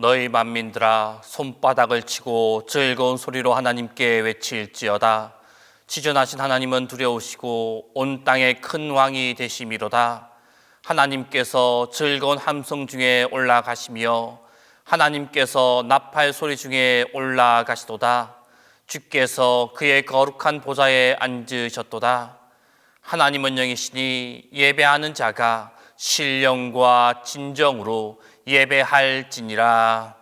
너희 만민들아 손바닥을 치고 즐거운 소리로 하나님께 외칠지어다. 지존하신 하나님은 두려우시고 온 땅의 큰 왕이 되심이로다. 하나님께서 즐거운 함성 중에 올라가시며 하나님께서 나팔 소리 중에 올라가시도다. 주께서 그의 거룩한 보좌에 앉으셨도다. 하나님은 영이시니 예배하는 자가 신령과 진정으로 예배할지니라.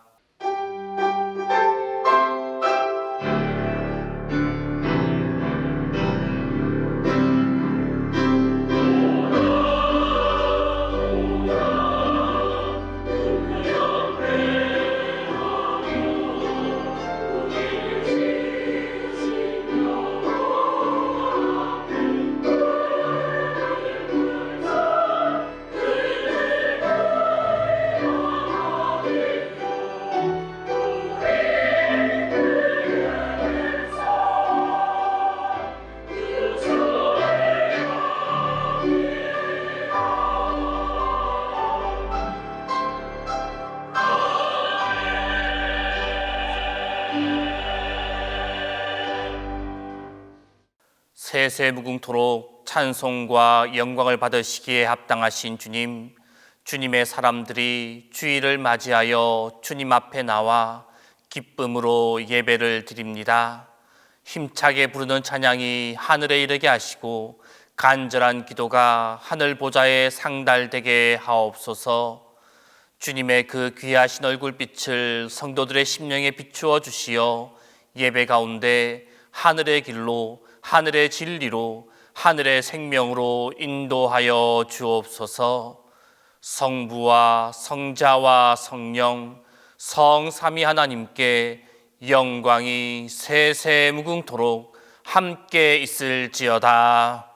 세세무궁토록 찬송과 영광을 받으시기에 합당하신 주님, 주님의 사람들이 주일을 맞이하여 주님 앞에 나와 기쁨으로 예배를 드립니다. 힘차게 부르는 찬양이 하늘에 이르게 하시고 간절한 기도가 하늘 보좌에 상달되게 하옵소서. 주님의 그 귀하신 얼굴빛을 성도들의 심령에 비추어 주시어 예배 가운데 하늘의 길로, 하늘의 진리로, 하늘의 생명으로 인도하여 주옵소서. 성부와 성자와 성령 성삼위 하나님께 영광이 세세무궁토록 함께 있을지어다.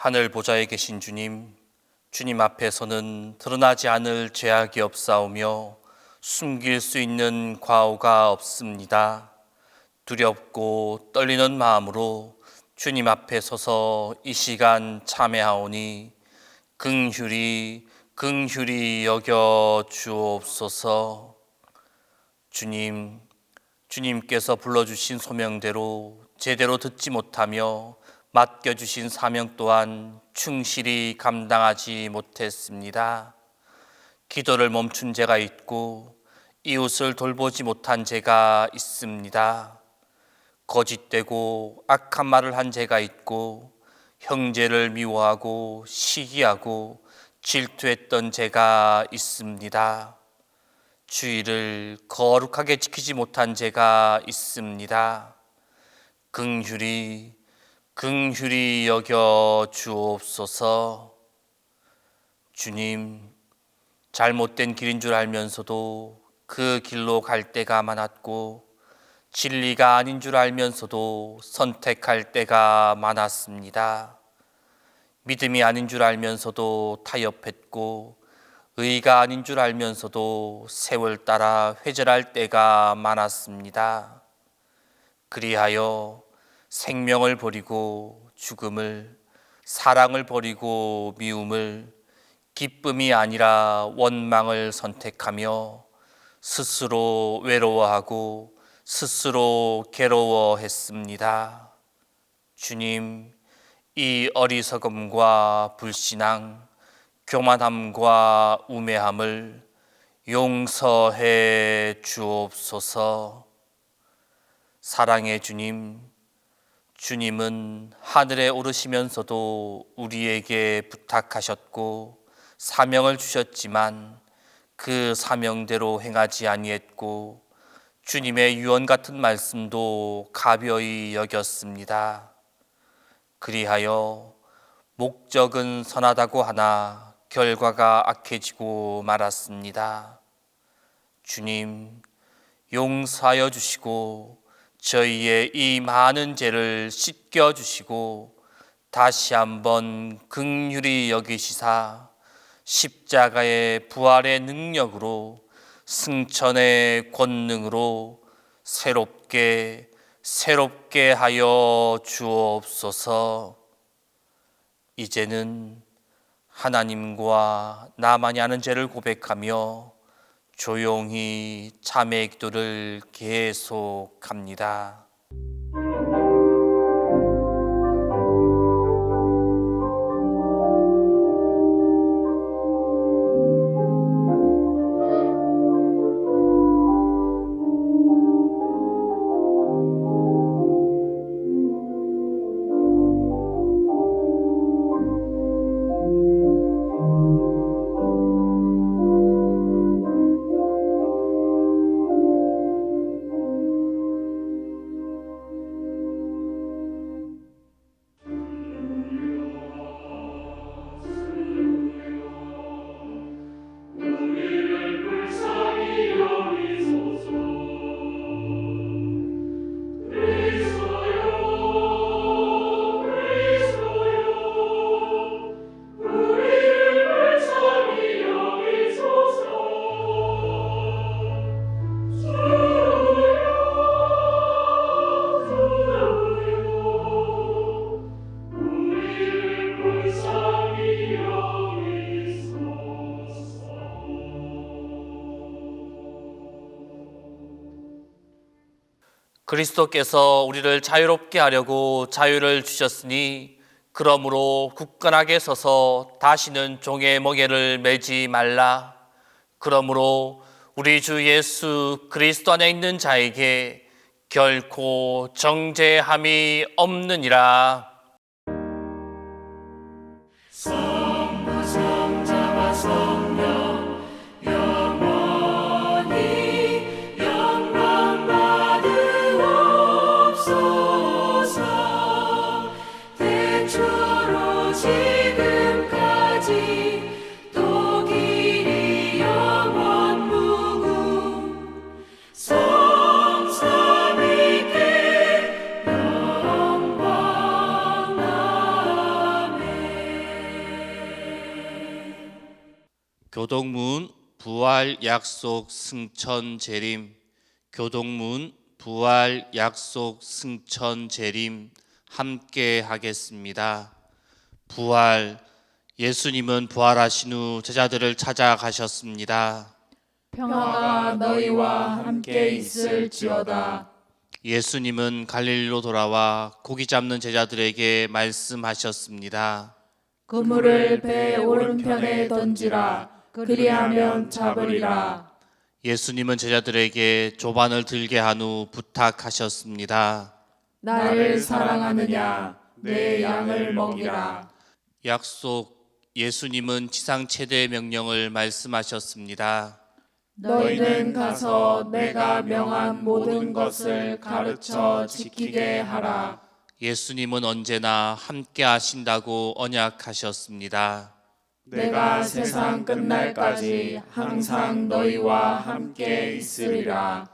하늘 보좌에 계신 주님, 주님 앞에서는 드러나지 않을 죄악이 없사오며 숨길 수 있는 과오가 없습니다. 두렵고 떨리는 마음으로 주님 앞에 서서 이 시간 참회하오니 긍휼히 여겨 주옵소서. 주님께서 불러주신 소명대로 제대로 듣지 못하며 맡겨주신 사명 또한 충실히 감당하지 못했습니다. 기도를 멈춘 죄가 있고 이웃을 돌보지 못한 죄가 있습니다. 거짓되고 악한 말을 한 죄가 있고 형제를 미워하고 시기하고 질투했던 죄가 있습니다. 주의를 거룩하게 지키지 못한 죄가 있습니다. 긍휼히 여겨 주옵소서. 주님, 잘못된 길인 줄 알면서도 그 길로 갈 때가 많았고 진리가 아닌 줄 알면서도 선택할 때가 많았습니다. 믿음이 아닌 줄 알면서도 타협했고 의가 아닌 줄 알면서도 세월 따라 회절할 때가 많았습니다. 그리하여 생명을 버리고 죽음을, 사랑을 버리고 미움을, 기쁨이 아니라 원망을 선택하며 스스로 외로워하고 스스로 괴로워했습니다. 주님, 이 어리석음과 불신앙, 교만함과 우매함을 용서해 주옵소서. 사랑의 주님은 하늘에 오르시면서도 우리에게 부탁하셨고 사명을 주셨지만 그 사명대로 행하지 아니했고 주님의 유언 같은 말씀도 가벼이 여겼습니다. 그리하여 목적은 선하다고 하나 결과가 악해지고 말았습니다. 주님, 용서하여 주시고 저희의 이 많은 죄를 씻겨 주시고 다시 한번 긍휼히 여기시사 십자가의 부활의 능력으로 승천의 권능으로 새롭게 하여 주옵소서. 이제는 하나님과 나만이 아는 죄를 고백하며 조용히 참회 기도를 계속합니다. 그리스도께서 우리를 자유롭게 하려고 자유를 주셨으니 그러므로 굳건하게 서서 다시는 종의 멍에를 매지 말라. 그러므로 우리 주 예수 그리스도 안에 있는 자에게 결코 정죄함이 없느니라. 교동문 부활 약속 승천 재림, 교동문 부활 약속 승천 재림 함께 하겠습니다. 부활, 예수님은 부활하신 후 제자들을 찾아가셨습니다. 평화가 너희와 함께 있을지어다. 예수님은 갈릴리로 돌아와 고기 잡는 제자들에게 말씀하셨습니다. 그물을 배 오른편에 던지라. 그리하면 잡으리라. 예수님은 제자들에게 조반을 들게 한 후 부탁하셨습니다. 나를 사랑하느냐? 내 양을 먹이라. 약속, 예수님은 지상 최대의 명령을 말씀하셨습니다. 너희는 가서 내가 명한 모든 것을 가르쳐 지키게 하라. 예수님은 언제나 함께 하신다고 언약하셨습니다. 내가 세상 끝날까지 항상 너희와 함께 있으리라.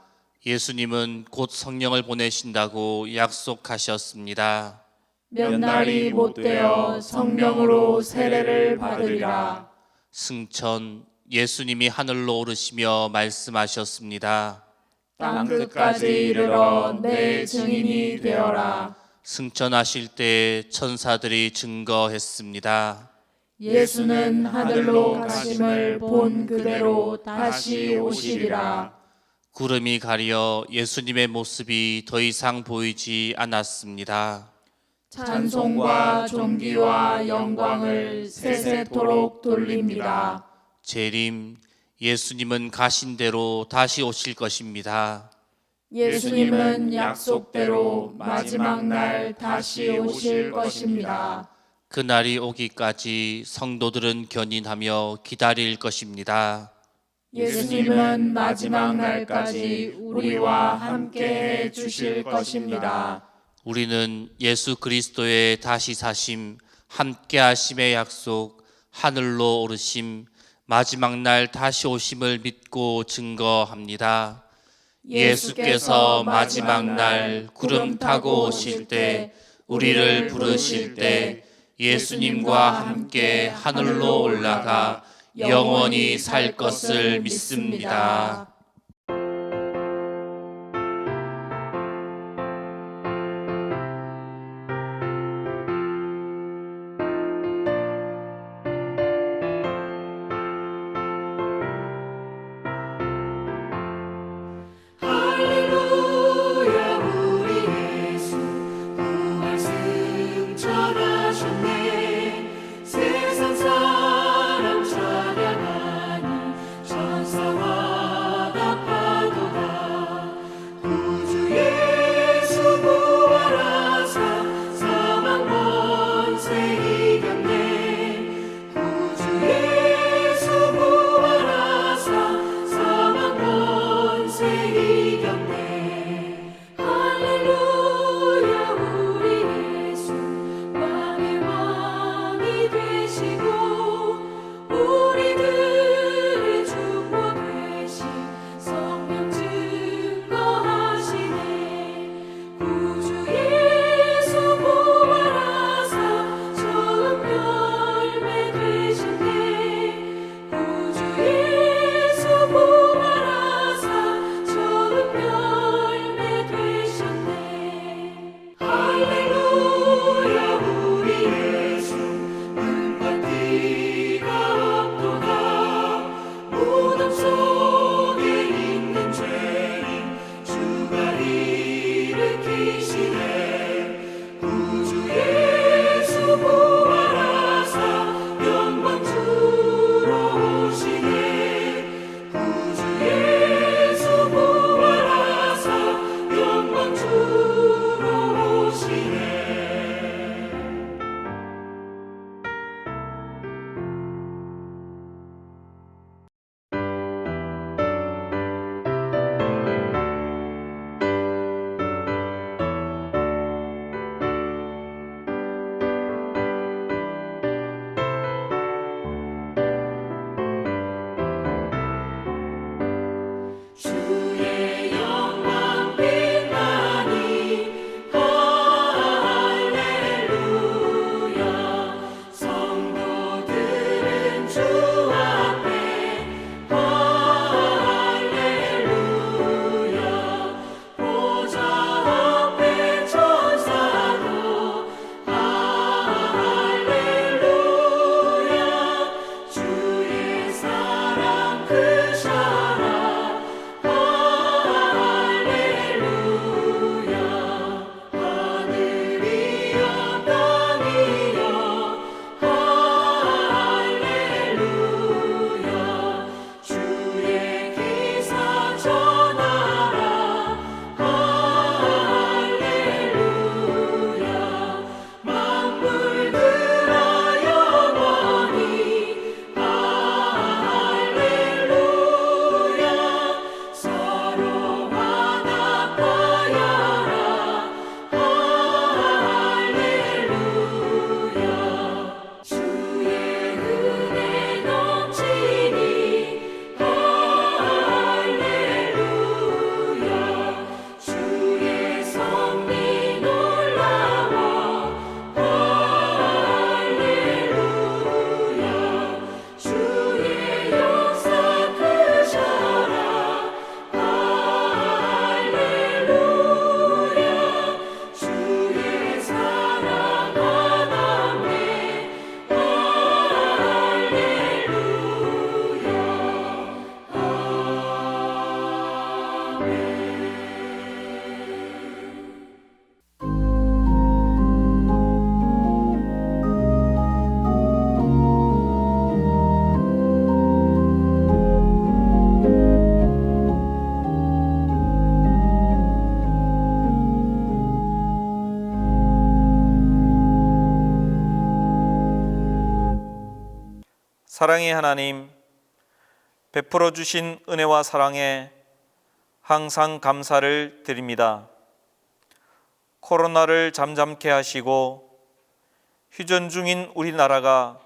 예수님은 곧 성령을 보내신다고 약속하셨습니다. 몇 날이 못되어 성령으로 세례를 받으리라. 승천, 예수님이 하늘로 오르시며 말씀하셨습니다. 땅 끝까지 이르러 내 증인이 되어라. 승천하실 때 천사들이 증거했습니다. 예수는 하늘로 가심을 본 그대로 다시 오시리라. 구름이 가려 예수님의 모습이 더 이상 보이지 않았습니다. 찬송과 존귀와 영광을 세세토록 돌립니다. 재림, 예수님은 가신 대로 다시 오실 것입니다. 예수님은 약속대로 마지막 날 다시 오실 것입니다. 그날이 오기까지 성도들은 견인하며 기다릴 것입니다. 예수님은 마지막 날까지 우리와 함께 해 주실 것입니다. 우리는 예수 그리스도의 다시 사심, 함께 하심의 약속, 하늘로 오르심, 마지막 날 다시 오심을 믿고 증거합니다. 예수께서 마지막 날 구름 타고 오실 때, 우리를 부르실 때 예수님과 함께 하늘로 올라가 영원히 살 것을 믿습니다. 할렐루야 우리 예수 부활 승천하셨네. 세상 사람 찬양하니 천사와 사랑의 하나님, 베풀어 주신 은혜와 사랑에 항상 감사를 드립니다. 코로나를 잠잠케 하시고 휴전 중인 우리나라가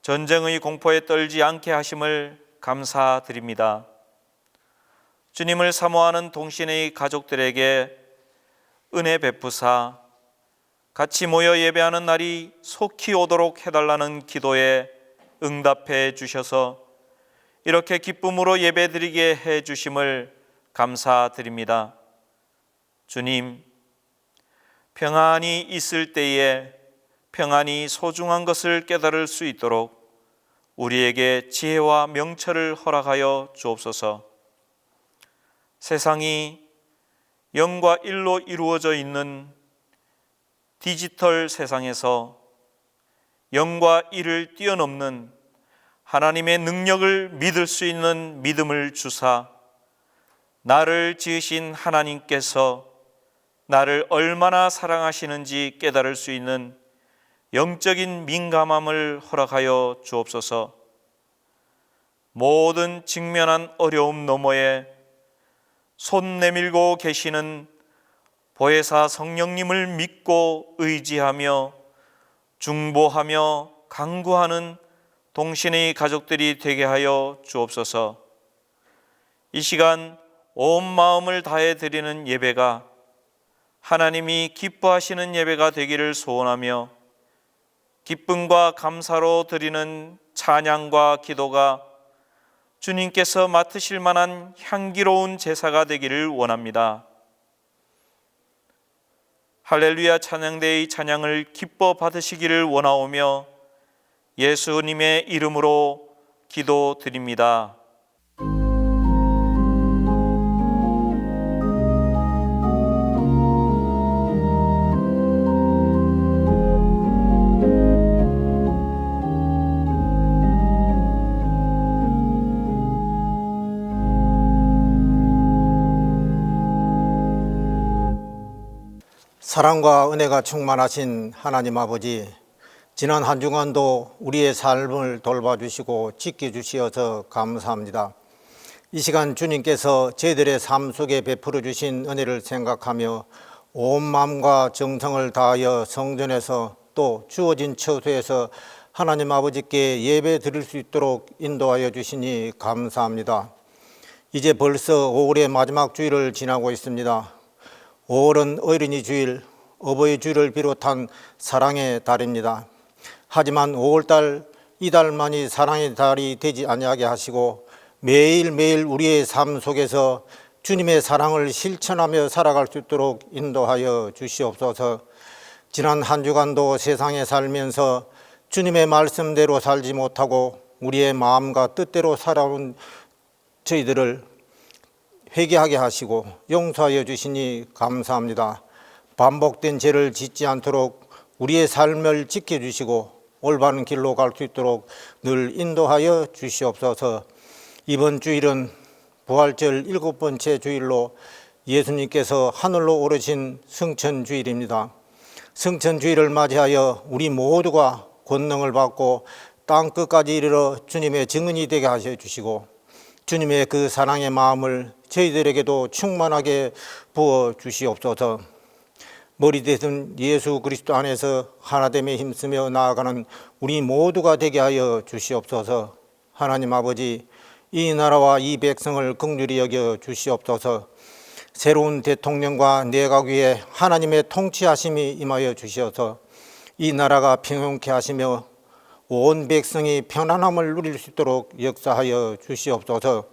전쟁의 공포에 떨지 않게 하심을 감사드립니다. 주님을 사모하는 동신의 가족들에게 은혜 베푸사 같이 모여 예배하는 날이 속히 오도록 해달라는 기도에 응답해 주셔서 이렇게 기쁨으로 예배드리게 해 주심을 감사드립니다. 주님, 평안이 있을 때에 평안이 소중한 것을 깨달을 수 있도록 우리에게 지혜와 명철을 허락하여 주옵소서. 세상이 0과 1로 이루어져 있는 디지털 세상에서 0과 1을 뛰어넘는 하나님의 능력을 믿을 수 있는 믿음을 주사 나를 지으신 하나님께서 나를 얼마나 사랑하시는지 깨달을 수 있는 영적인 민감함을 허락하여 주옵소서. 모든 직면한 어려움 너머에 손 내밀고 계시는 보혜사 성령님을 믿고 의지하며 중보하며 간구하는 동신의 가족들이 되게 하여 주옵소서. 이 시간 온 마음을 다해 드리는 예배가 하나님이 기뻐하시는 예배가 되기를 소원하며 기쁨과 감사로 드리는 찬양과 기도가 주님께서 맡으실 만한 향기로운 제사가 되기를 원합니다. 할렐루야 찬양대의 찬양을 기뻐 받으시기를 원하오며 예수님의 이름으로 기도드립니다. 사랑과 은혜가 충만하신 하나님 아버지, 지난 한 주간도 우리의 삶을 돌봐주시고 지켜주시어서 감사합니다. 이 시간 주님께서 저희들의 삶 속에 베풀어 주신 은혜를 생각하며 온 마음과 정성을 다하여 성전에서 또 주어진 처소에서 하나님 아버지께 예배 드릴 수 있도록 인도하여 주시니 감사합니다. 이제 벌써 5월의 마지막 주일을 지나고 있습니다. 5월은 어린이 주일, 어버이 주일을 비롯한 사랑의 달입니다. 하지만 5월달, 이달만이 사랑의 달이 되지 아니하게 하시고 매일매일 우리의 삶 속에서 주님의 사랑을 실천하며 살아갈 수 있도록 인도하여 주시옵소서. 지난 한 주간도 세상에 살면서 주님의 말씀대로 살지 못하고 우리의 마음과 뜻대로 살아온 저희들을 회개하게 하시고 용서하여 주시니 감사합니다. 반복된 죄를 짓지 않도록 우리의 삶을 지켜주시고 올바른 길로 갈 수 있도록 늘 인도하여 주시옵소서. 이번 주일은 부활절 7번째 주일로 예수님께서 하늘로 오르신 승천주일입니다. 승천주일을 맞이하여 우리 모두가 권능을 받고 땅끝까지 이르러 주님의 증인이 되게 하셔 주시고 주님의 그 사랑의 마음을 저희들에게도 충만하게 부어 주시옵소서. 머리대신 예수 그리스도 안에서 하나됨에 힘쓰며 나아가는 우리 모두가 되게 하여 주시옵소서. 하나님 아버지, 이 나라와 이 백성을 긍휼히 여겨 주시옵소서. 새로운 대통령과 내각 위에 하나님의 통치하심이 임하여 주시어서 이 나라가 평온케 하시며 온 백성이 편안함을 누릴 수 있도록 역사하여 주시옵소서.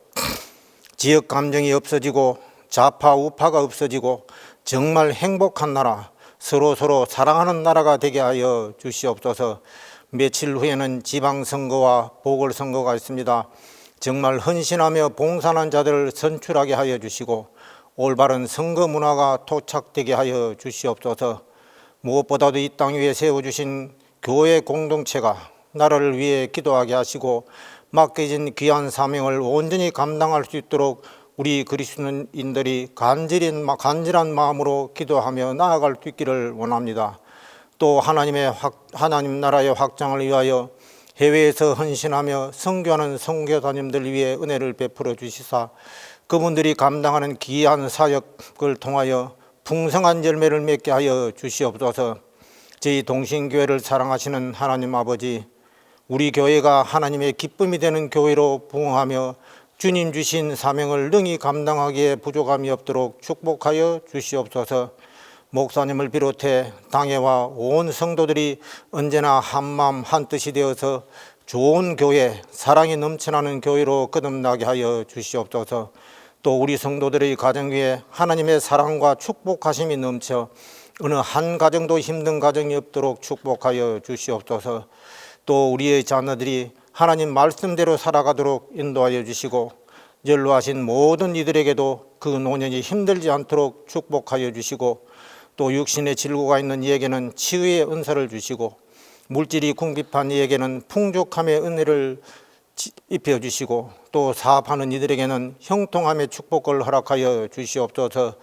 지역 감정이 없어지고 좌파 우파가 없어지고 정말 행복한 나라, 서로 사랑하는 나라가 되게 하여 주시옵소서. 며칠 후에는 지방선거와 보궐선거가 있습니다. 정말 헌신하며 봉사하는 자들을 선출하게 하여 주시고 올바른 선거 문화가 토착되게 하여 주시옵소서. 무엇보다도 이 땅 위에 세워주신 교회 공동체가 나라를 위해 기도하게 하시고 맡겨진 귀한 사명을 온전히 감당할 수 있도록 우리 그리스도인들이 간절한 마음으로 기도하며 나아갈 수 있기를 원합니다. 또 하나님 나라의 확장을 위하여 해외에서 헌신하며 선교하는 선교사님들 위해 은혜를 베풀어 주시사 그분들이 감당하는 귀한 사역을 통하여 풍성한 열매를 맺게 하여 주시옵소서. 저희 동신교회를 사랑하시는 하나님 아버지, 우리 교회가 하나님의 기쁨이 되는 교회로 부흥하며 주님 주신 사명을 능히 감당하기에 부족함이 없도록 축복하여 주시옵소서. 목사님을 비롯해 당회와 온 성도들이 언제나 한마음 한뜻이 되어서 좋은 교회, 사랑이 넘쳐나는 교회로 거듭나게 하여 주시옵소서. 또 우리 성도들의 가정 위에 하나님의 사랑과 축복하심이 넘쳐 어느 한 가정도 힘든 가정이 없도록 축복하여 주시옵소서. 또 우리의 자녀들이 하나님 말씀대로 살아가도록 인도하여 주시고 연로하신 모든 이들에게도 그 노년이 힘들지 않도록 축복하여 주시고 또 육신의 질고가 있는 이에게는 치유의 은사를 주시고 물질이 궁핍한 이에게는 풍족함의 은혜를 입혀주시고 또 사업하는 이들에게는 형통함의 축복을 허락하여 주시옵소서.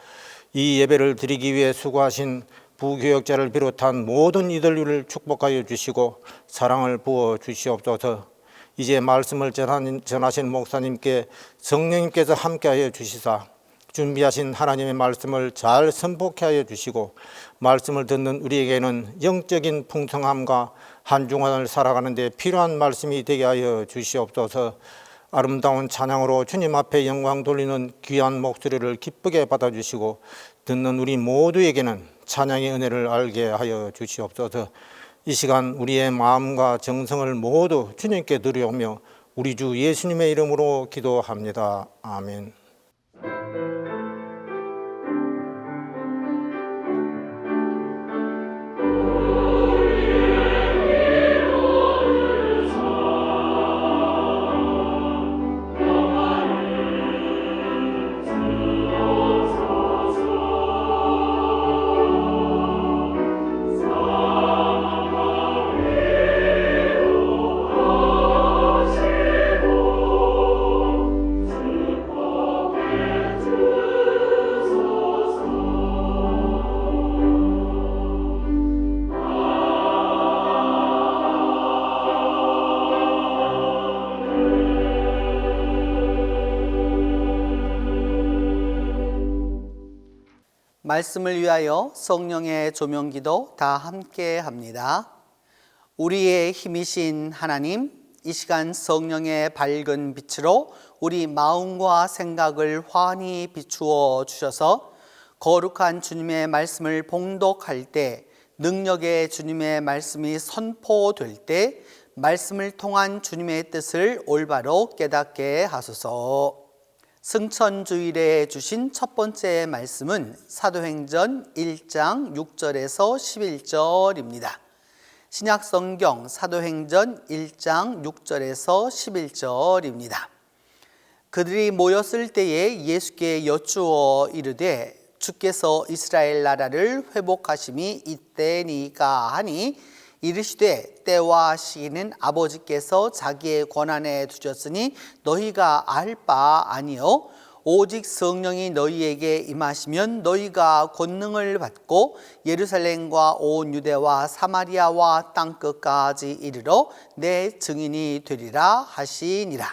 이 예배를 드리기 위해 수고하신 부교역자를 비롯한 모든 이들을 축복하여 주시고 사랑을 부어 주시옵소서. 이제 말씀을 전하신 목사님께 성령님께서 함께하여 주시사 준비하신 하나님의 말씀을 잘 선포케 하여 주시고 말씀을 듣는 우리에게는 영적인 풍성함과 한 주간을 살아가는 데 필요한 말씀이 되게 하여 주시옵소서. 아름다운 찬양으로 주님 앞에 영광 돌리는 귀한 목소리를 기쁘게 받아주시고 듣는 우리 모두에게는 찬양의 은혜를 알게 하여 주시옵소서. 이 시간 우리의 마음과 정성을 모두 주님께 드리오며 우리 주 예수님의 이름으로 기도합니다. 아멘. 말씀을 위하여 성령의 조명기도 다 함께 합니다. 우리의 힘이신 하나님, 이 시간 성령의 밝은 빛으로 우리 마음과 생각을 환히 비추어 주셔서 거룩한 주님의 말씀을 봉독할 때, 능력의 주님의 말씀이 선포될 때 말씀을 통한 주님의 뜻을 올바로 깨닫게 하소서. 승천주일에 주신 첫 번째 말씀은 사도행전 1장 6절에서 11절입니다. 신약성경 사도행전 1장 6절에서 11절입니다. 그들이 모였을 때에 예수께 여쭈어 이르되 주께서 이스라엘 나라를 회복하심이 이때니까 하니 이르시되 때와 시기는 아버지께서 자기의 권한에 두셨으니 너희가 알 바 아니요 오직 성령이 너희에게 임하시면 너희가 권능을 받고 예루살렘과 온 유대와 사마리아와 땅끝까지 이르러 내 증인이 되리라 하시니라.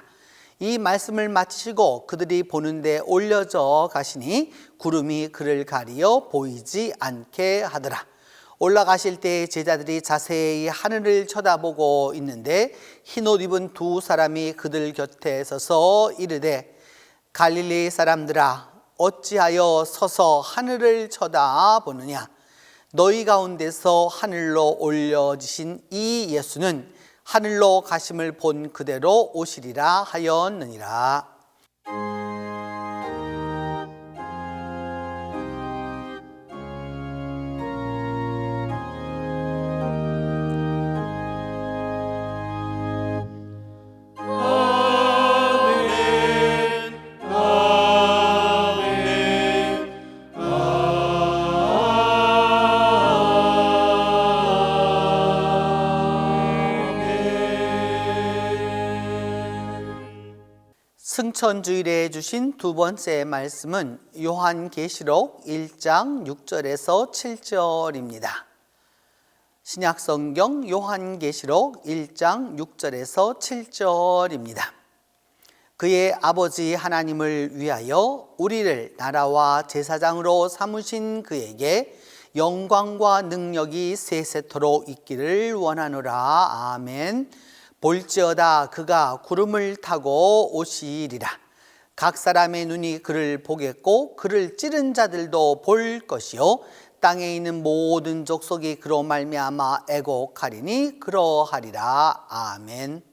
이 말씀을 마치시고 그들이 보는데 올려져 가시니 구름이 그를 가리어 보이지 않게 하더라. 올라가실 때 제자들이 자세히 하늘을 쳐다보고 있는데 흰옷 입은 두 사람이 그들 곁에 서서 이르되 갈릴리 사람들아 어찌하여 서서 하늘을 쳐다보느냐. 너희 가운데서 하늘로 올려지신 이 예수는 하늘로 가심을 본 그대로 오시리라 하였느니라. 승천주일에 주신 두 번째 말씀은 요한계시록 1장 6절에서 7절입니다. 신약성경 요한계시록 1장 6절에서 7절입니다. 그의 아버지 하나님을 위하여 우리를 나라와 제사장으로 삼으신 그에게 영광과 능력이 세세토록 있기를 원하노라. 아멘. 볼지어다 그가 구름을 타고 오시리라. 각 사람의 눈이 그를 보겠고 그를 찌른 자들도 볼 것이요 땅에 있는 모든 족속이 그로 말미암아 애곡하리니 그러하리라. 아멘.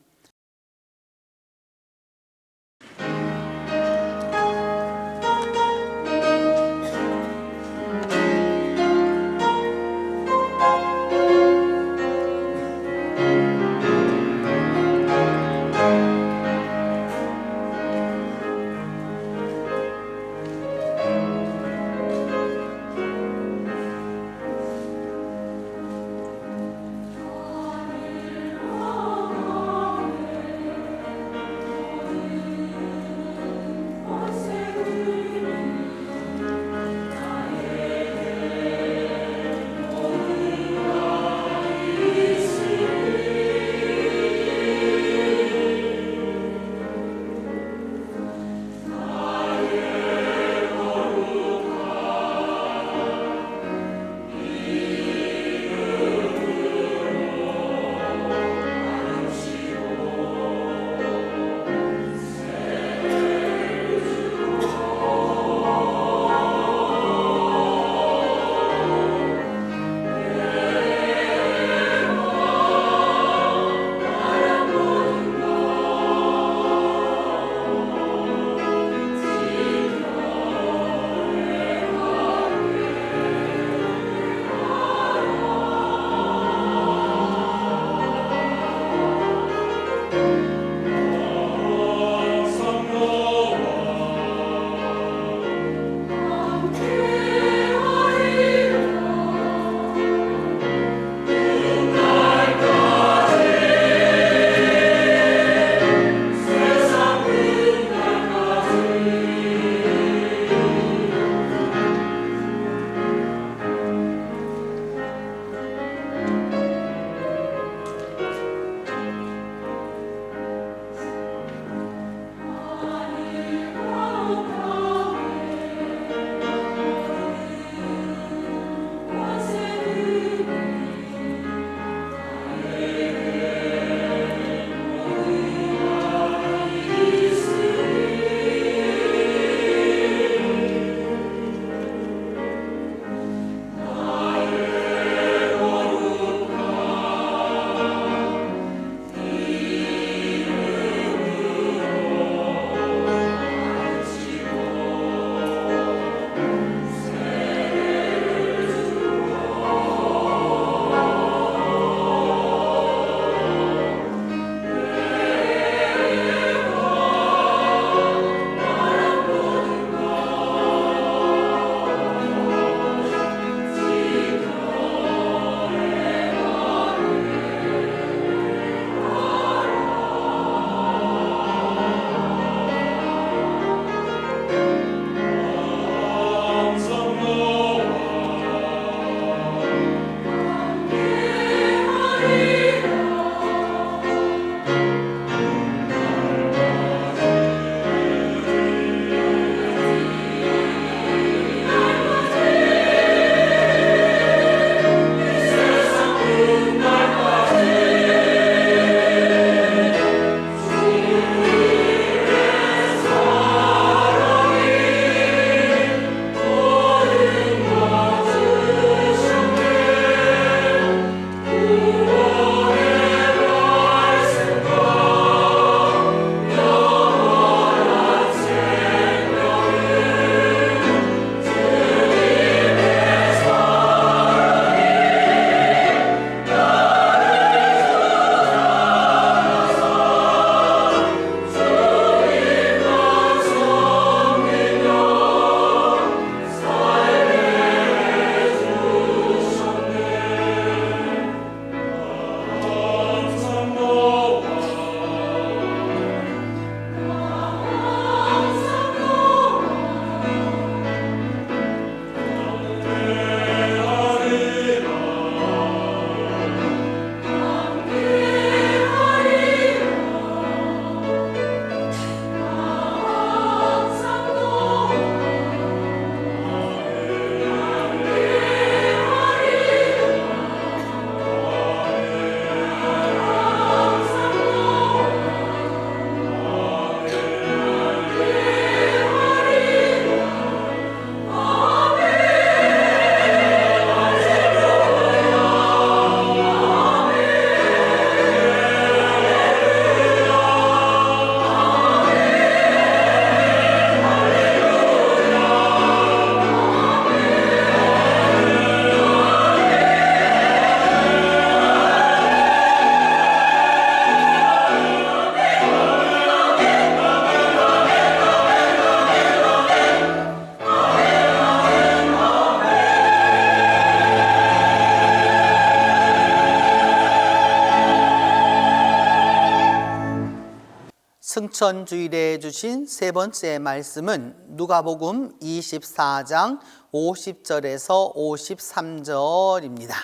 승천주일에 주신 세 번째 말씀은 누가복음 24장 50절에서 53절입니다.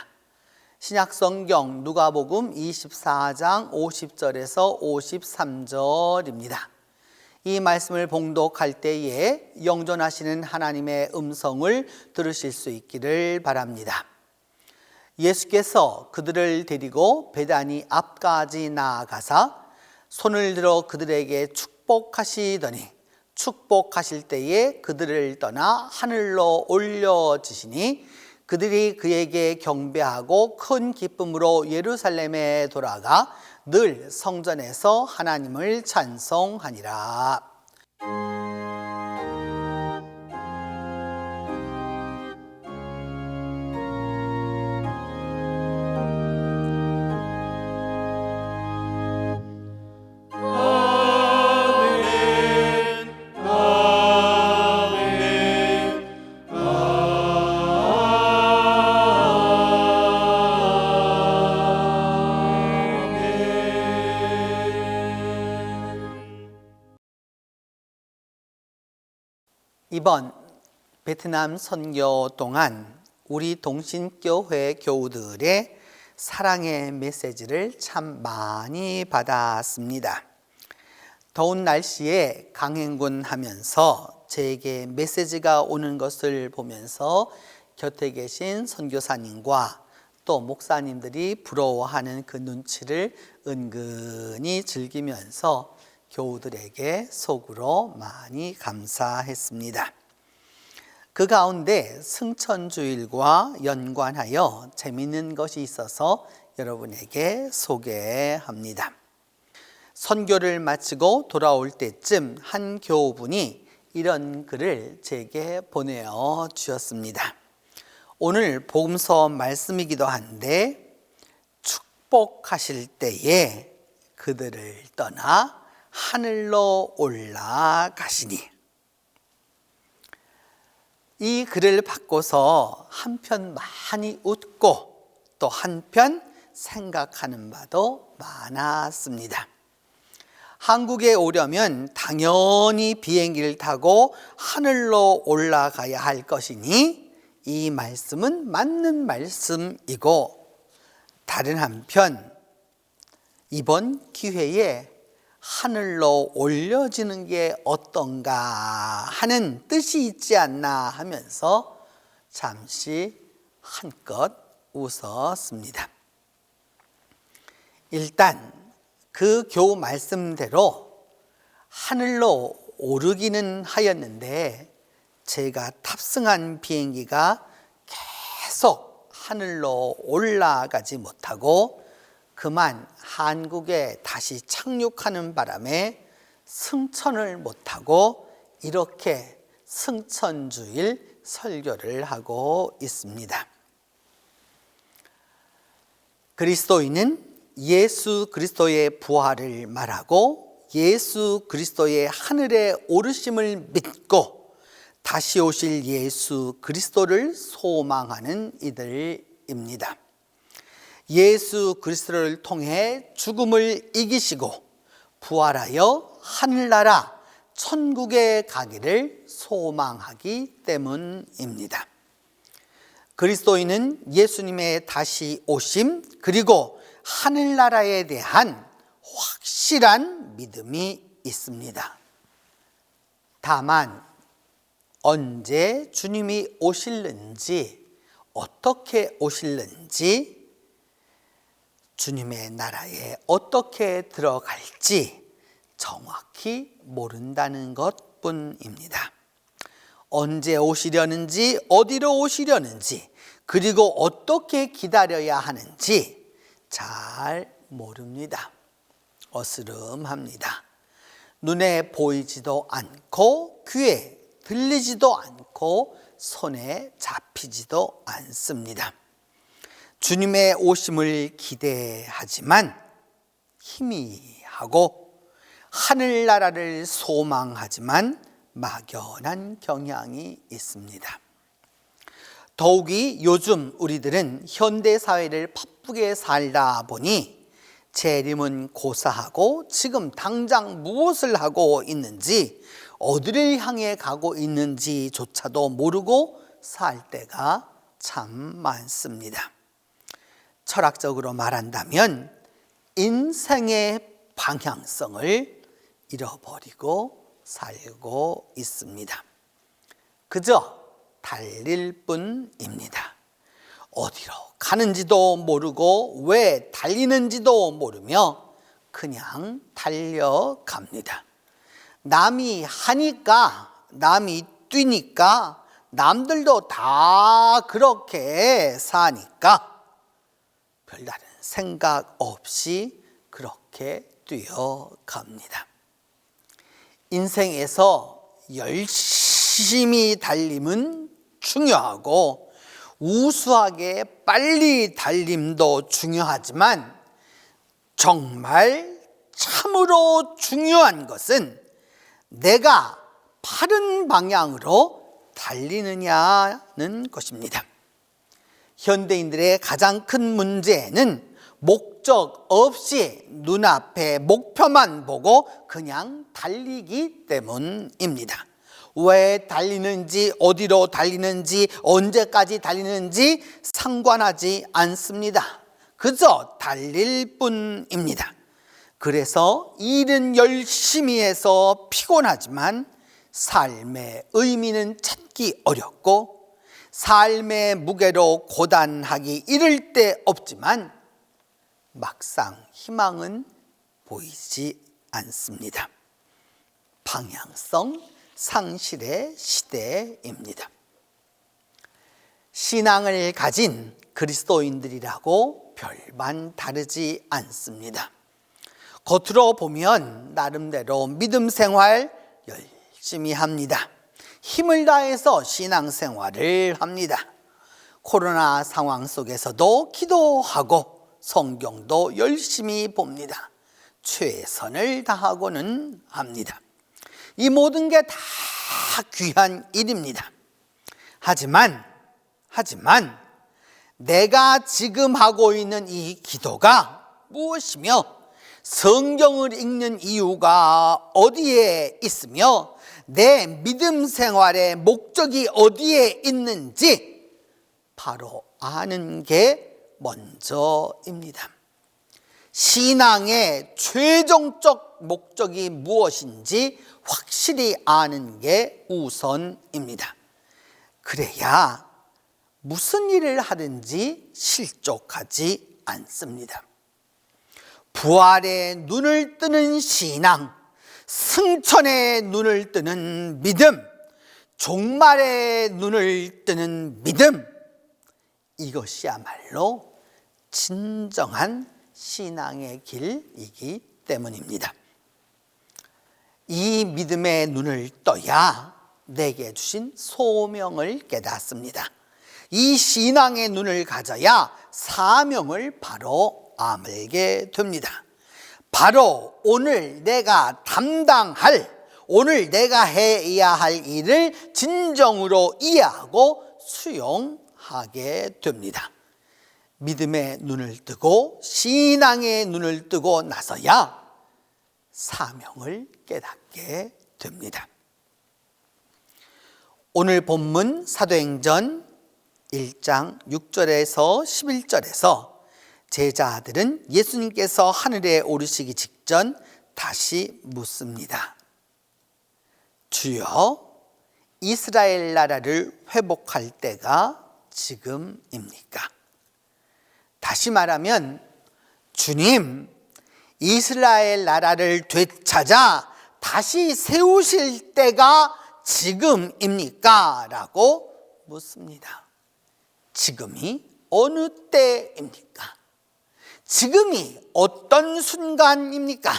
신약성경 누가복음 24장 50절에서 53절입니다. 이 말씀을 봉독할 때에 영존하시는 하나님의 음성을 들으실 수 있기를 바랍니다. 예수께서 그들을 데리고 베다니 앞까지 나아가사 손을 들어 그들에게 축복하시더니 축복하실 때에 그들을 떠나 하늘로 올려지시니 그들이 그에게 경배하고 큰 기쁨으로 예루살렘에 돌아가 늘 성전에서 하나님을 찬송하니라. 이번 베트남 선교 동안 우리 동신교회 교우들의 사랑의 메시지를 참 많이 받았습니다. 더운 날씨에 강행군 하면서 제게 메시지가 오는 것을 보면서 곁에 계신 선교사님과 또 목사님들이 부러워하는 그 눈치를 은근히 즐기면서 교우들에게 속으로 많이 감사했습니다. 그 가운데 승천주일과 연관하여 재미있는 것이 있어서 여러분에게 소개합니다. 선교를 마치고 돌아올 때쯤 한 교우분이 이런 글을 제게 보내어 주셨습니다. 오늘 복음서 말씀이기도 한데 축복하실 때에 그들을 떠나 하늘로 올라가시니. 이 글을 받고서 한편 많이 웃고 또 한편 생각하는 바도 많았습니다. 한국에 오려면 당연히 비행기를 타고 하늘로 올라가야 할 것이니 이 말씀은 맞는 말씀이고, 다른 한편 이번 기회에 하늘로 올려지는 게 어떤가 하는 뜻이 있지 않나 하면서 잠시 한껏 웃었습니다. 일단 그 교우 말씀대로 하늘로 오르기는 하였는데 제가 탑승한 비행기가 계속 하늘로 올라가지 못하고 그만 한국에 다시 착륙하는 바람에 승천을 못하고 이렇게 승천주일 설교를 하고 있습니다. 그리스도인은 예수 그리스도의 부활을 말하고 예수 그리스도의 하늘에 오르심을 믿고 다시 오실 예수 그리스도를 소망하는 이들입니다. 예수 그리스도를 통해 죽음을 이기시고 부활하여 하늘나라 천국에 가기를 소망하기 때문입니다. 그리스도인은 예수님의 다시 오심 그리고 하늘나라에 대한 확실한 믿음이 있습니다. 다만 언제 주님이 오실는지, 어떻게 오실는지, 주님의 나라에 어떻게 들어갈지 정확히 모른다는 것뿐입니다. 언제 오시려는지, 어디로 오시려는지, 그리고 어떻게 기다려야 하는지 잘 모릅니다. 어스름합니다. 눈에 보이지도 않고 귀에 들리지도 않고 손에 잡히지도 않습니다. 주님의 오심을 기대하지만 희미하고 하늘나라를 소망하지만 막연한 경향이 있습니다. 더욱이 요즘 우리들은 현대사회를 바쁘게 살다 보니 재림은 고사하고 지금 당장 무엇을 하고 있는지, 어디를 향해 가고 있는지조차도 모르고 살 때가 참 많습니다. 철학적으로 말한다면 인생의 방향성을 잃어버리고 살고 있습니다. 그저 달릴 뿐입니다. 어디로 가는지도 모르고 왜 달리는지도 모르며 그냥 달려갑니다. 남이 하니까, 남이 뛰니까, 남들도 다 그렇게 사니까 별다른 생각 없이 그렇게 뛰어갑니다. 인생에서 열심히 달림은 중요하고 우수하게 빨리 달림도 중요하지만 정말 참으로 중요한 것은 내가 바른 방향으로 달리느냐는 것입니다. 현대인들의 가장 큰 문제는 목적 없이 눈앞에 목표만 보고 그냥 달리기 때문입니다. 왜 달리는지, 어디로 달리는지, 언제까지 달리는지 상관하지 않습니다. 그저 달릴 뿐입니다. 그래서 일은 열심히 해서 피곤하지만 삶의 의미는 찾기 어렵고 삶의 무게로 고단하기 이를 데 없지만 막상 희망은 보이지 않습니다. 방향성 상실의 시대입니다. 신앙을 가진 그리스도인들이라고 별반 다르지 않습니다. 겉으로 보면 나름대로 믿음 생활 열심히 합니다. 힘을 다해서 신앙생활을 합니다. 코로나 상황 속에서도 기도하고 성경도 열심히 봅니다. 최선을 다하고는 합니다. 이 모든 게 다 귀한 일입니다. 하지만 내가 지금 하고 있는 이 기도가 무엇이며 성경을 읽는 이유가 어디에 있으며 내 믿음 생활의 목적이 어디에 있는지 바로 아는 게 먼저입니다. 신앙의 최종적 목적이 무엇인지 확실히 아는 게 우선입니다. 그래야 무슨 일을 하든지 실족하지 않습니다. 부활의 눈을 뜨는 신앙, 승천의 눈을 뜨는 믿음, 종말의 눈을 뜨는 믿음, 이것이야말로 진정한 신앙의 길이기 때문입니다. 이 믿음의 눈을 떠야 내게 주신 소명을 깨닫습니다. 이 신앙의 눈을 가져야 사명을 바로 아물게 됩니다. 바로 오늘 내가 담당할, 오늘 내가 해야 할 일을 진정으로 이해하고 수용하게 됩니다. 믿음의 눈을 뜨고 신앙의 눈을 뜨고 나서야 사명을 깨닫게 됩니다. 오늘 본문 사도행전 1장 6절에서 11절에서 제자들은 예수님께서 하늘에 오르시기 직전 다시 묻습니다. 주여, 이스라엘 나라를 회복할 때가 지금입니까? 다시 말하면 주님, 이스라엘 나라를 되찾아 다시 세우실 때가 지금입니까? 라고 묻습니다. 지금이 어느 때입니까? 지금이 어떤 순간입니까?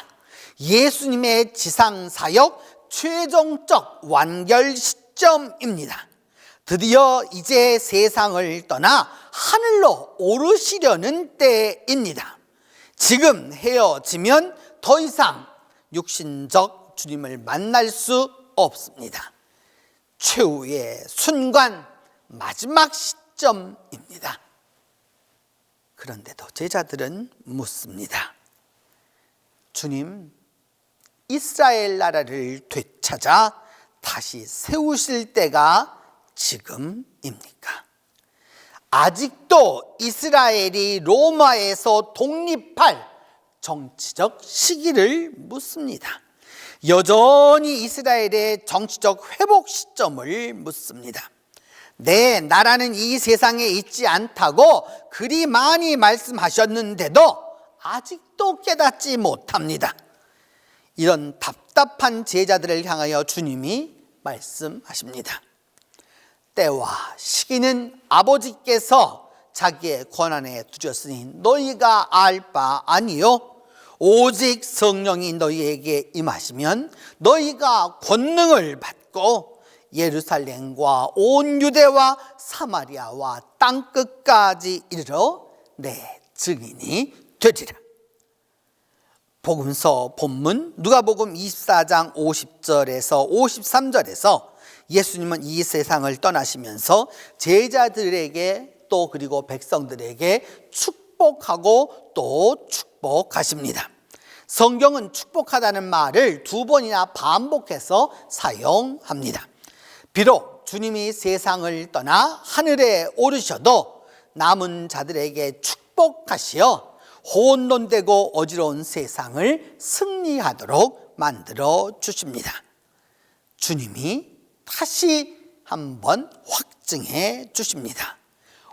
예수님의 지상사역 최종적 완결 시점입니다. 드디어 이제 세상을 떠나 하늘로 오르시려는 때입니다. 지금 헤어지면 더 이상 육신적 주님을 만날 수 없습니다. 최후의 순간, 마지막 시점입니다. 그런데도 제자들은 묻습니다. 주님, 이스라엘 나라를 되찾아 다시 세우실 때가 지금입니까? 아직도 이스라엘이 로마에서 독립할 정치적 시기를 묻습니다. 여전히 이스라엘의 정치적 회복 시점을 묻습니다. 내 나라는 이 세상에 있지 않다고 그리 많이 말씀하셨는데도 아직도 깨닫지 못합니다. 이런 답답한 제자들을 향하여 주님이 말씀하십니다. 때와 시기는 아버지께서 자기의 권한에 두셨으니 너희가 알 바 아니요. 오직 성령이 너희에게 임하시면 너희가 권능을 받고 예루살렘과 온 유대와 사마리아와 땅끝까지 이르러 내 증인이 되리라. 복음서 본문 누가복음 24장 50절에서 53절에서 예수님은 이 세상을 떠나시면서 제자들에게 또 그리고 백성들에게 축복하고 또 축복하십니다. 성경은 축복하다는 말을 2번이나 반복해서 사용합니다. 비록 주님이 세상을 떠나 하늘에 오르셔도 남은 자들에게 축복하시어 혼돈되고 어지러운 세상을 승리하도록 만들어 주십니다. 주님이 다시 한번 확증해 주십니다.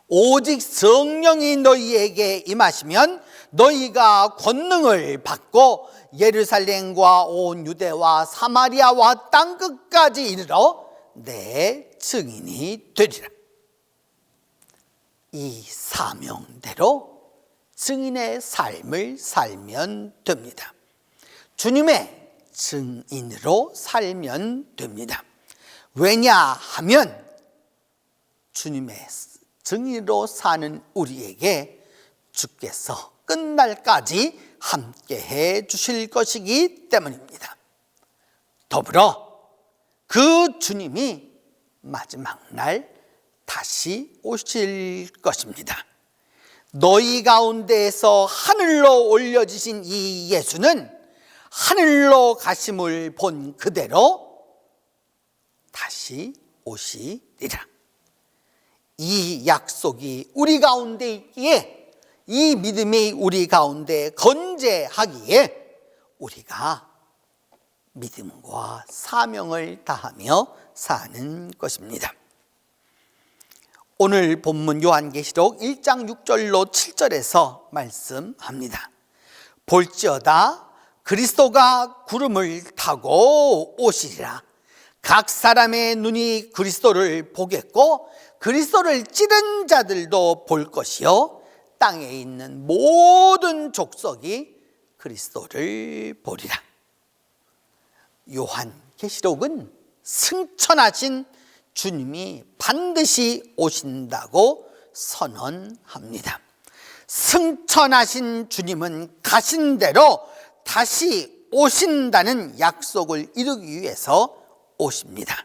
오직 성령이 너희에게 임하시면 너희가 권능을 받고 예루살렘과 온 유대와 사마리아와 땅끝까지 이르러 내 증인이 되리라. 이 사명대로 증인의 삶을 살면 됩니다. 주님의 증인으로 살면 됩니다. 왜냐하면 주님의 증인으로 사는 우리에게 주께서 끝날까지 함께해 주실 것이기 때문입니다. 더불어 그 주님이 마지막 날 다시 오실 것입니다. 너희 가운데에서 하늘로 올려지신 이 예수는 하늘로 가심을 본 그대로 다시 오시리라. 이 약속이 우리 가운데 있기에, 이 믿음이 우리 가운데 건재하기에 우리가 믿음과 사명을 다하며 사는 것입니다. 오늘 본문 요한계시록 1장 6절로 7절에서 말씀합니다. 볼지어다 그리스도가 구름을 타고 오시리라. 각 사람의 눈이 그리스도를 보겠고 그리스도를 찌른 자들도 볼 것이요 땅에 있는 모든 족속이 그리스도를 보리라. 요한계시록은 승천하신 주님이 반드시 오신다고 선언합니다. 승천하신 주님은 가신 대로 다시 오신다는 약속을 이루기 위해서 오십니다.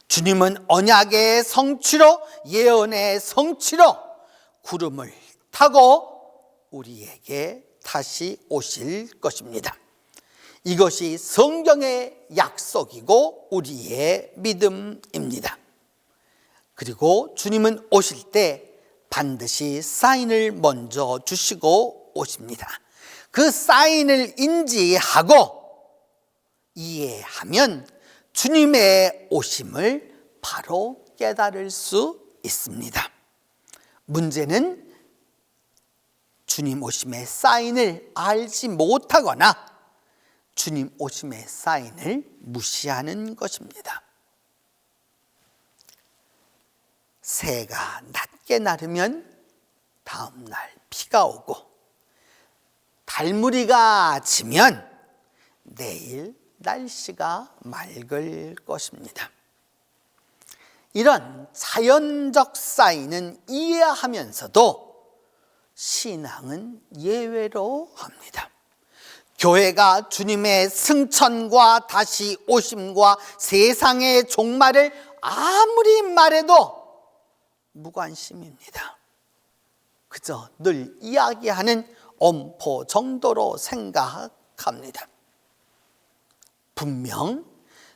주님은 언약의 성취로, 예언의 성취로 구름을 타고 우리에게 다시 오실 것입니다. 이것이 성경의 약속이고 우리의 믿음입니다. 그리고 주님은 오실 때 반드시 사인을 먼저 주시고 오십니다. 그 사인을 인지하고 이해하면 주님의 오심을 바로 깨달을 수 있습니다. 문제는 주님 오심의 사인을 알지 못하거나 주님 오심의 사인을 무시하는 것입니다. 새가 낮게 나르면 다음 날 비가 오고 달무리가 지면 내일 날씨가 맑을 것입니다. 이런 자연적 사인은 이해하면서도 신앙은 예외로 합니다. 교회가 주님의 승천과 다시 오심과 세상의 종말을 아무리 말해도 무관심입니다. 그저 늘 이야기하는 엄포 정도로 생각합니다. 합니다. 분명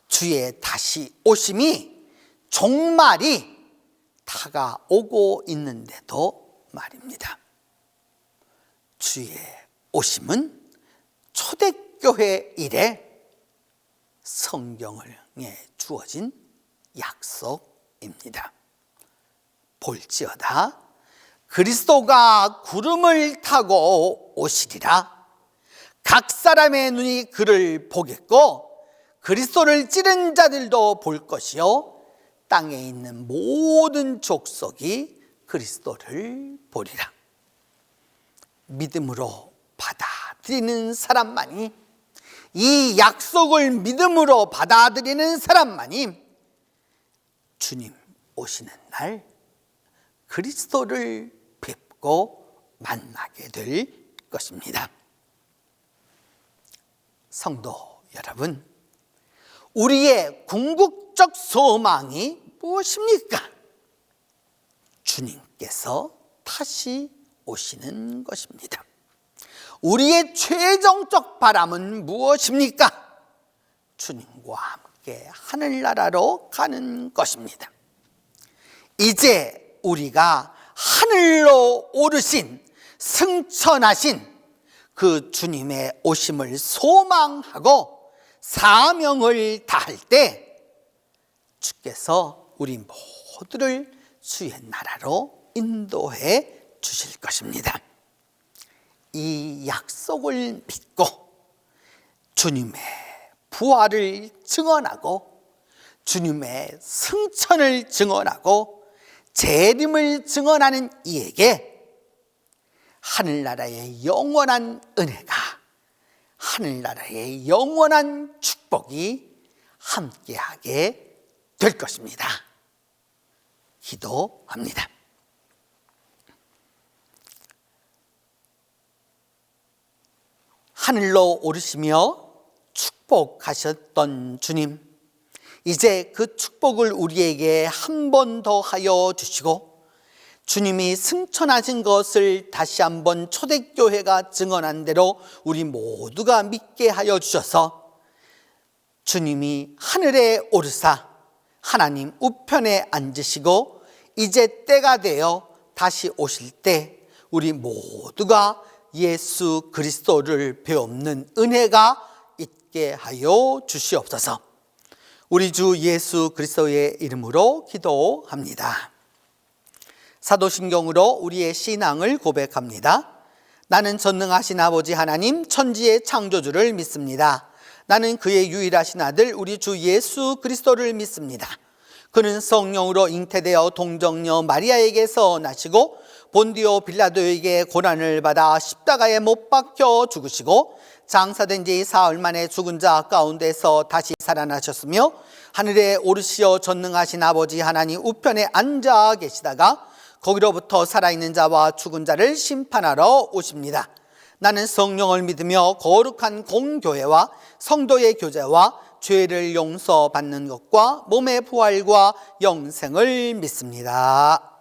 주의 다시 오심이 종말이 다가오고 있는데도 말입니다. 주의 오심은 초대교회 이래 성경에 주어진 약속입니다. 볼지어다 그리스도가 구름을 타고 오시리라. 각 사람의 눈이 그를 보겠고 그리스도를 찌른 자들도 볼 것이요 땅에 있는 모든 족속이 그리스도를 보리라. 믿음으로 받아들이는 사람만이, 이 약속을 믿음으로 받아들이는 사람만이 주님 오시는 날 그리스도를 뵙고 만나게 될 것입니다. 성도 여러분, 우리의 궁극적 소망이 무엇입니까? 주님께서 다시 오시는 것입니다. 우리의 최종적 바람은 무엇입니까? 주님과 함께 하늘나라로 가는 것입니다. 이제 우리가 하늘로 오르신 승천하신 그 주님의 오심을 소망하고 사명을 다할 때 주께서 우리 모두를 주의 나라로 인도해 주실 것입니다. 이 약속을 믿고 주님의 부활을 증언하고 주님의 승천을 증언하고 재림을 증언하는 이에게 하늘나라의 영원한 은혜가, 하늘나라의 영원한 축복이 함께하게 될 것입니다. 기도합니다. 하늘로 오르시며 축복하셨던 주님, 이제 그 축복을 우리에게 한 번 더 하여 주시고 주님이 승천하신 것을 다시 한번 초대교회가 증언한 대로 우리 모두가 믿게 하여 주셔서 주님이 하늘에 오르사 하나님 우편에 앉으시고 이제 때가 되어 다시 오실 때 우리 모두가 예수 그리스도를 배우는 은혜가 있게 하여 주시옵소서. 우리 주 예수 그리스도의 이름으로 기도합니다. 사도신경으로 우리의 신앙을 고백합니다. 나는 전능하신 아버지 하나님 천지의 창조주를 믿습니다. 나는 그의 유일하신 아들 우리 주 예수 그리스도를 믿습니다. 그는 성령으로 잉태되어 동정녀 마리아에게서 나시고 본디오 빌라도에게 고난을 받아 십자가에 못 박혀 죽으시고 장사된 지 사흘 만에 죽은 자 가운데서 다시 살아나셨으며 하늘에 오르시어 전능하신 아버지 하나님 우편에 앉아 계시다가 거기로부터 살아있는 자와 죽은 자를 심판하러 오십니다. 나는 성령을 믿으며 거룩한 공교회와 성도의 교제와 죄를 용서받는 것과 몸의 부활과 영생을 믿습니다.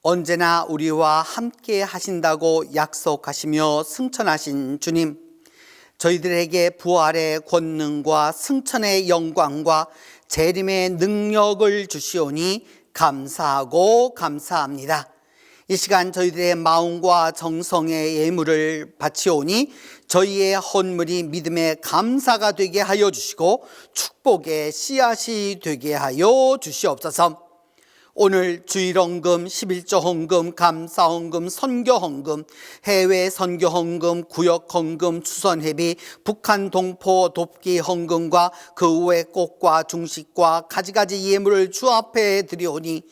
언제나 우리와 함께 하신다고 약속하시며 승천하신 주님, 저희들에게 부활의 권능과 승천의 영광과 재림의 능력을 주시오니 감사하고 감사합니다. 이 시간 저희들의 마음과 정성의 예물을 바치오니 저희의 헌물이 믿음의 감사가 되게 하여 주시고 축복의 씨앗이 되게 하여 주시옵소서. 오늘 주일헌금, 11조 헌금, 감사헌금, 선교헌금, 해외 선교헌금, 구역헌금, 추선회비, 북한 동포 돕기 헌금과 그 후의 꽃과 중식과 가지가지 예물을 주 앞에 드리오니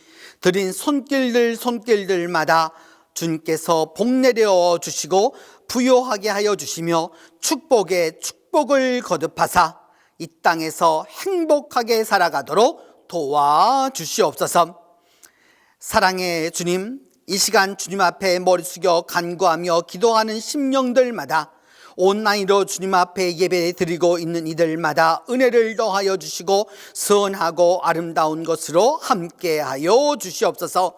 드린 손길들마다 주님께서 복 내려 주시고 부요하게 하여 주시며 축복에 축복을 거듭하사 이 땅에서 행복하게 살아가도록 도와주시옵소서. 사랑의 주님, 이 시간 주님 앞에 머리 숙여 간구하며 기도하는 심령들마다 온라인으로 주님 앞에 예배 드리고 있는 이들마다 은혜를 더하여 주시고 선하고 아름다운 것으로 함께하여 주시옵소서.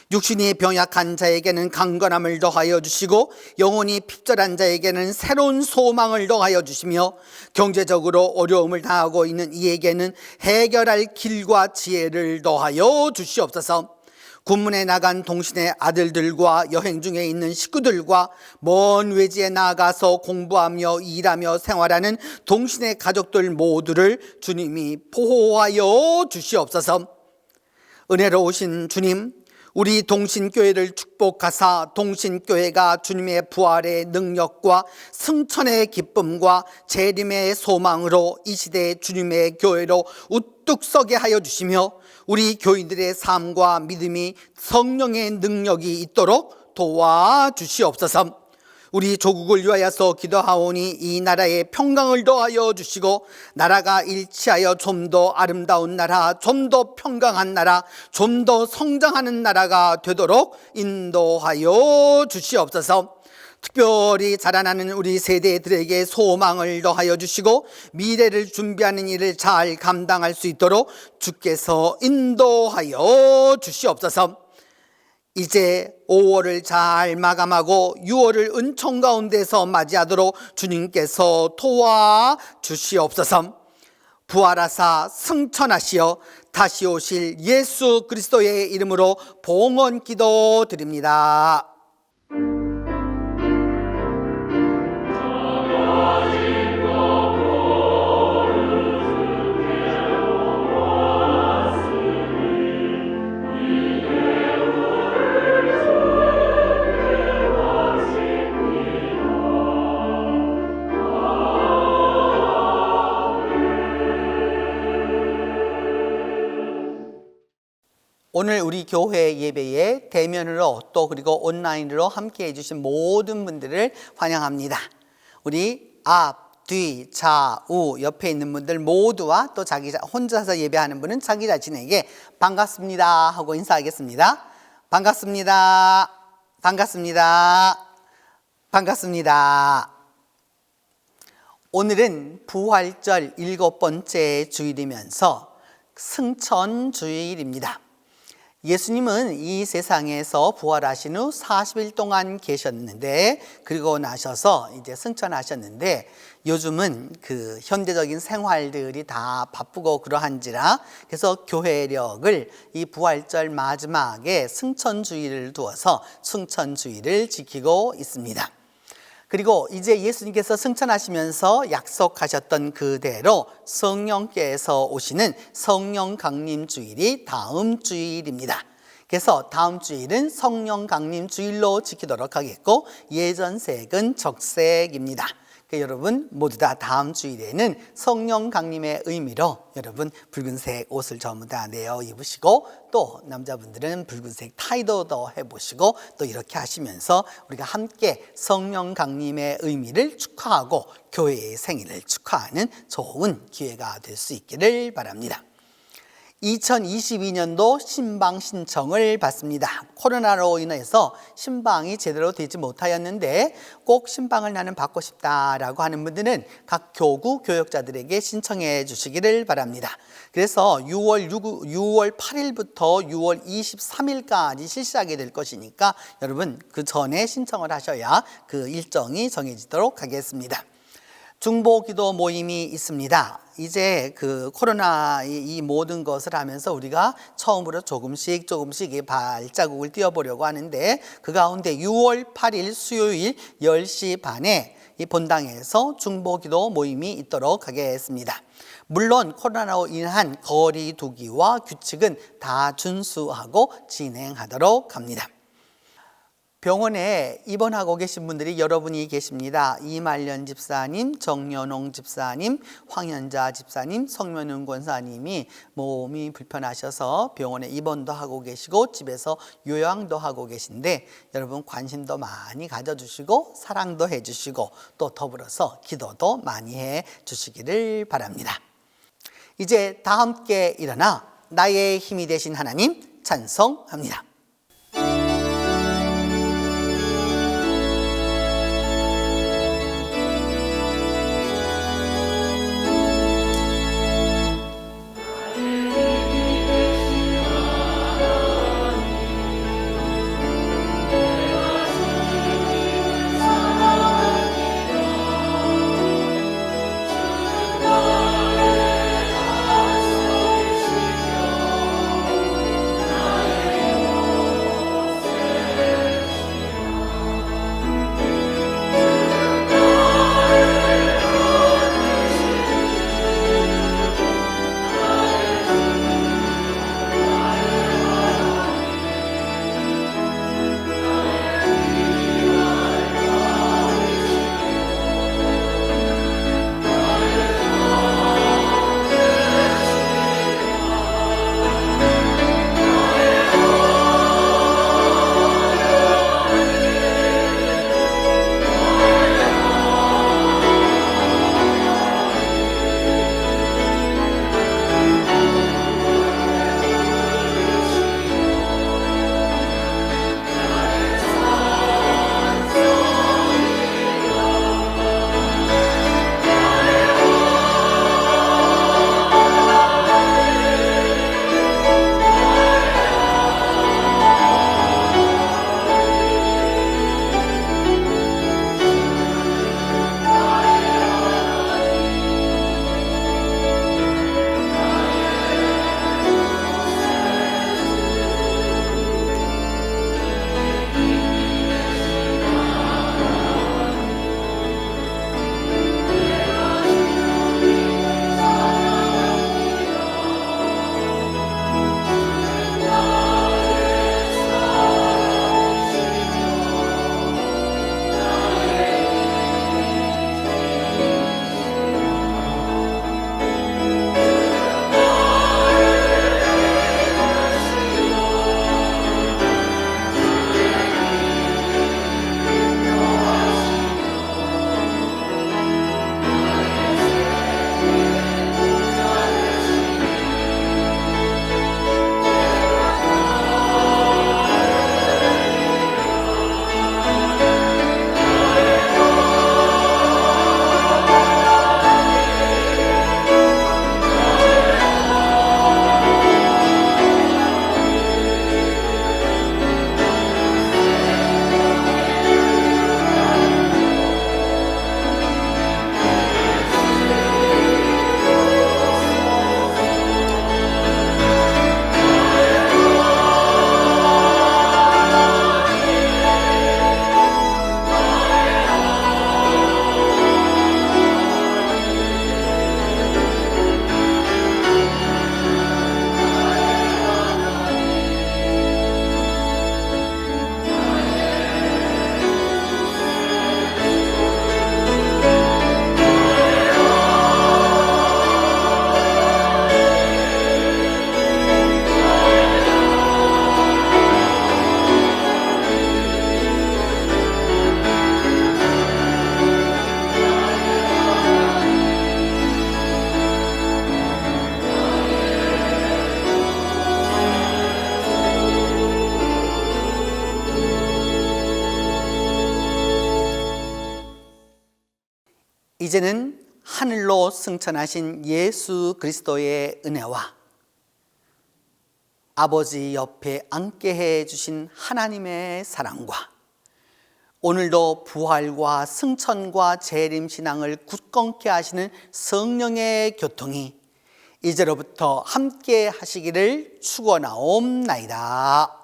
육신이 병약한 자에게는 강건함을 더하여 주시고 영혼이 핍절한 자에게는 새로운 소망을 더하여 주시며 경제적으로 어려움을 당하고 있는 이에게는 해결할 길과 지혜를 더하여 주시옵소서. 군문에 나간 동신의 아들들과 여행 중에 있는 식구들과 먼 외지에 나가서 공부하며 일하며 생활하는 동신의 가족들 모두를 주님이 보호하여 주시옵소서. 은혜로우신 주님, 우리 동신교회를 축복하사 동신교회가 주님의 부활의 능력과 승천의 기쁨과 재림의 소망으로 이 시대의 주님의 교회로 우뚝 서게 하여 주시며 우리 교인들의 삶과 믿음이 성령의 능력이 있도록 도와주시옵소서. 우리 조국을 위하여서 기도하오니 이 나라에 평강을 더하여 주시고 나라가 일치하여 좀 더 아름다운 나라, 좀 더 평강한 나라, 좀 더 성장하는 나라가 되도록 인도하여 주시옵소서. 특별히 자라나는 우리 세대들에게 소망을 더하여 주시고 미래를 준비하는 일을 잘 감당할 수 있도록 주께서 인도하여 주시옵소서. 이제 5월을 잘 마감하고 6월을 은총 가운데서 맞이하도록 주님께서 도와주시옵소서. 부활하사 승천하시어 다시 오실 예수 그리스도의 이름으로 봉헌 기도드립니다. 오늘 우리 교회 예배에 대면으로 또 그리고 온라인으로 함께 해주신 모든 분들을 환영합니다. 우리 앞, 뒤, 좌우 옆에 있는 분들 모두와 또 혼자서 예배하는 분은 자기 자신에게 반갑습니다 하고 인사하겠습니다. 반갑습니다. 반갑습니다. 반갑습니다. 오늘은 부활절 7번째 주일이면서 승천주일입니다. 예수님은 이 세상에서 부활하신 후 40일 동안 계셨는데 그리고 나셔서 이제 승천하셨는데 요즘은 그 현대적인 생활들이 다 바쁘고 그러한지라 그래서 교회력을 이 부활절 마지막에 승천주의를 두어서 승천주의를 지키고 있습니다. 그리고 이제 예수님께서 승천하시면서 약속하셨던 그대로 성령께서 오시는 성령 강림 주일이 다음 주일입니다. 그래서 다음 주일은 성령 강림 주일로 지키도록 하겠고 예전색은 적색입니다. 그러니까 여러분 모두 다 다음 주일에는 성령 강림의 의미로 여러분 붉은색 옷을 전부 다 내어 입으시고 또 남자분들은 붉은색 타이도 해보시고 또 이렇게 하시면서 우리가 함께 성령 강림의 의미를 축하하고 교회의 생일을 축하하는 좋은 기회가 될 수 있기를 바랍니다. 2022년도 신방 신청을 받습니다. 코로나로 인해서 신방이 제대로 되지 못하였는데 꼭 신방을 나는 받고 싶다라고 하는 분들은 각 교구 교역자들에게 신청해 주시기를 바랍니다. 그래서 6월 8일부터 6월 23일까지 실시하게 될 것이니까 여러분 그 전에 신청을 하셔야 그 일정이 정해지도록 하겠습니다. 중보기도 모임이 있습니다. 이제 그 코로나 이 모든 것을 하면서 우리가 처음으로 조금씩 이 발자국을 띄워보려고 하는데 그 가운데 6월 8일 수요일 10시 반에 이 본당에서 중보기도 모임이 있도록 하겠습니다. 물론 코로나로 인한 거리 두기와 규칙은 다 준수하고 진행하도록 합니다. 병원에 입원하고 계신 분들이 여러분이 계십니다. 이말년 집사님, 정연홍 집사님, 황현자 집사님, 성면은 권사님이 몸이 불편하셔서 병원에 입원도 하고 계시고 집에서 요양도 하고 계신데 여러분 관심도 많이 가져주시고 사랑도 해주시고 또 더불어서 기도도 많이 해주시기를 바랍니다. 이제 다 함께 일어나 나의 힘이 되신 하나님 찬송합니다. 나의 이제는 하늘로 승천하신 예수 그리스도의 은혜와 아버지 옆에 앉게 해 주신 하나님의 사랑과 오늘도 부활과 승천과 재림 신앙을 굳건케 하시는 성령의 교통이 이제로부터 함께 하시기를 축원하옵나이다.